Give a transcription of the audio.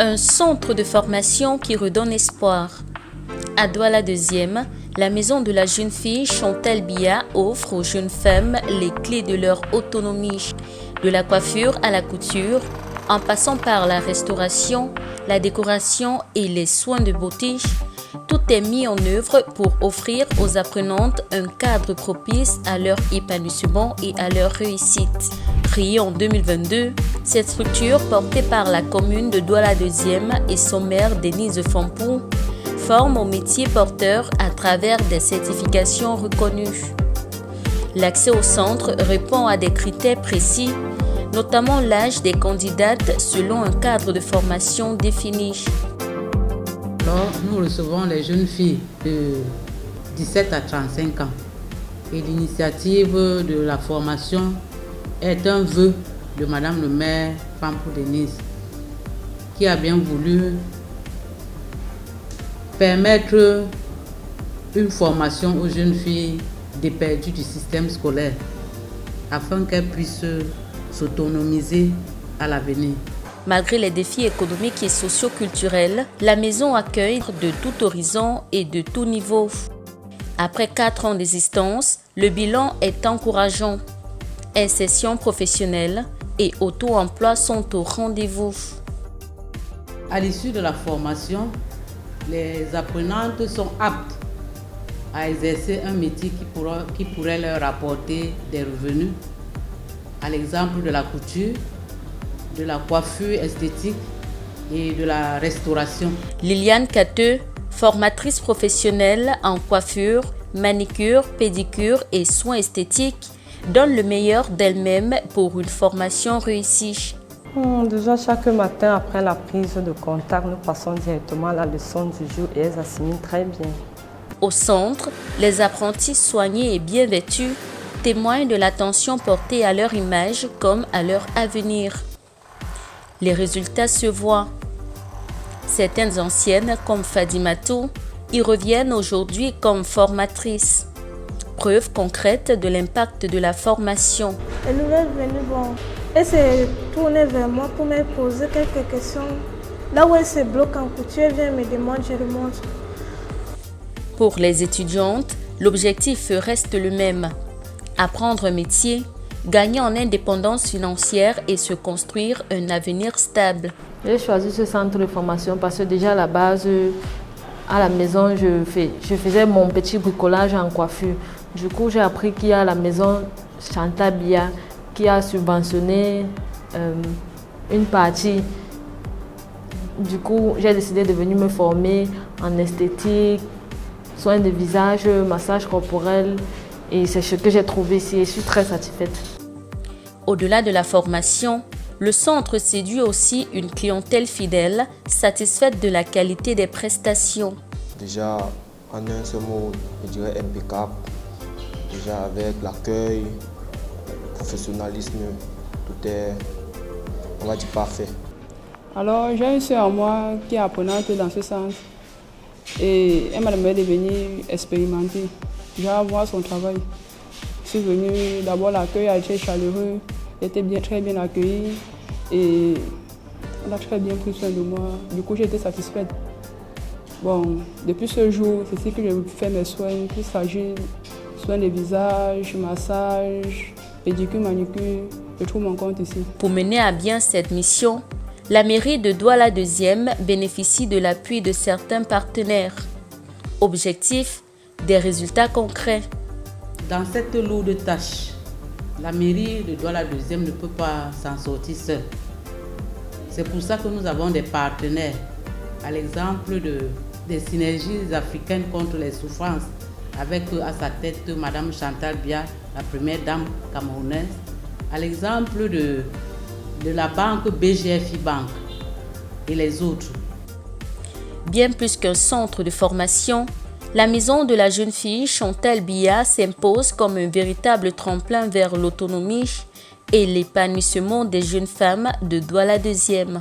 Un centre de formation qui redonne espoir. À Douala 2e, la maison de la jeune fille Chantal Biya offre aux jeunes femmes les clés de leur autonomie. De la coiffure à la couture, en passant par la restauration, la décoration et les soins de beauté, tout est mis en œuvre pour offrir aux apprenantes un cadre propice à leur épanouissement et à leur réussite. Créée en 2022, cette structure, portée par la commune de Douala 2e et son maire Denise Fampou, forme au métier porteur à travers des certifications reconnues. L'accès au centre répond à des critères précis, notamment l'âge des candidates selon un cadre de formation défini. Alors, nous recevons les jeunes filles de 17 à 35 ans et l'initiative de la formation est un vœu de Madame le maire Fampou Denise qui a bien voulu permettre une formation aux jeunes filles déperdues du système scolaire afin qu'elles puissent s'autonomiser à l'avenir. Malgré les défis économiques et socio-culturels, la maison accueille de tout horizon et de tout niveau. Après 4 ans d'existence, le bilan est encourageant. Insertion professionnelle et auto-emploi sont au rendez-vous. À l'issue de la formation, les apprenantes sont aptes à exercer un métier qui pourrait leur apporter des revenus, à l'exemple de la couture, de la coiffure esthétique et de la restauration. Liliane Kateux, formatrice professionnelle en coiffure, manicure, pédicure et soins esthétiques, donne le meilleur d'elle-même pour une formation réussie. Déjà, chaque matin après la prise de contact, nous passons directement à la leçon du jour et elles assimilent très bien. Au centre, les apprentis soignés et bien vêtus témoignent de l'attention portée à leur image comme à leur avenir. Les résultats se voient. Certaines anciennes, comme Fadimatou, y reviennent aujourd'hui comme formatrices. Preuve concrète de l'impact de la formation. Elle nous est venue, elle s'est tournée vers moi pour me poser quelques questions. Là où elle se bloque en couture, elle vient me demander, je lui montre. Pour les étudiantes, l'objectif reste le même. Apprendre un métier, gagner en indépendance financière et se construire un avenir stable. J'ai choisi ce centre de formation parce que déjà à la base, à la maison, je faisais mon petit bricolage en coiffure. Du coup, j'ai appris qu'il y a la maison Chantal Biya qui a subventionné une partie. Du coup, j'ai décidé de venir me former en esthétique, soins de visage, massage corporel. Et c'est ce que j'ai trouvé ici et je suis très satisfaite. Au-delà de la formation, le centre séduit aussi une clientèle fidèle, satisfaite de la qualité des prestations. Déjà, en un seul mot, je dirais impeccable. Déjà avec l'accueil, le professionnalisme, tout est, on va dire, parfait. Alors, j'ai une soeur à moi qui est apprenante dans ce centre et elle m'a demandé de venir expérimenter. J'ai à voir son travail. Je suis venue, d'abord l'accueil a été chaleureux, elle était très bien accueillie et elle a très bien pris soin de moi. Du coup, j'ai été satisfaite. Bon, depuis ce jour, c'est ici que je fais mes soins, qu'il s'agit de soins de visage, massage, pédicure, manicure. Je trouve mon compte ici. Pour mener à bien cette mission, la mairie de Douala 2e bénéficie de l'appui de certains partenaires. Objectif, des résultats concrets. Dans cette lourde tâche, la mairie de Douala 2e ne peut pas s'en sortir seule. C'est pour ça que nous avons des partenaires, à l'exemple des synergies africaines contre les souffrances, avec à sa tête Madame Chantal Biya, la première dame camerounaise, à l'exemple de la banque BGFI Bank et les autres. Bien plus qu'un centre de formation, la maison de la jeune fille Chantal Biya s'impose comme un véritable tremplin vers l'autonomie et l'épanouissement des jeunes femmes de Douala 2e.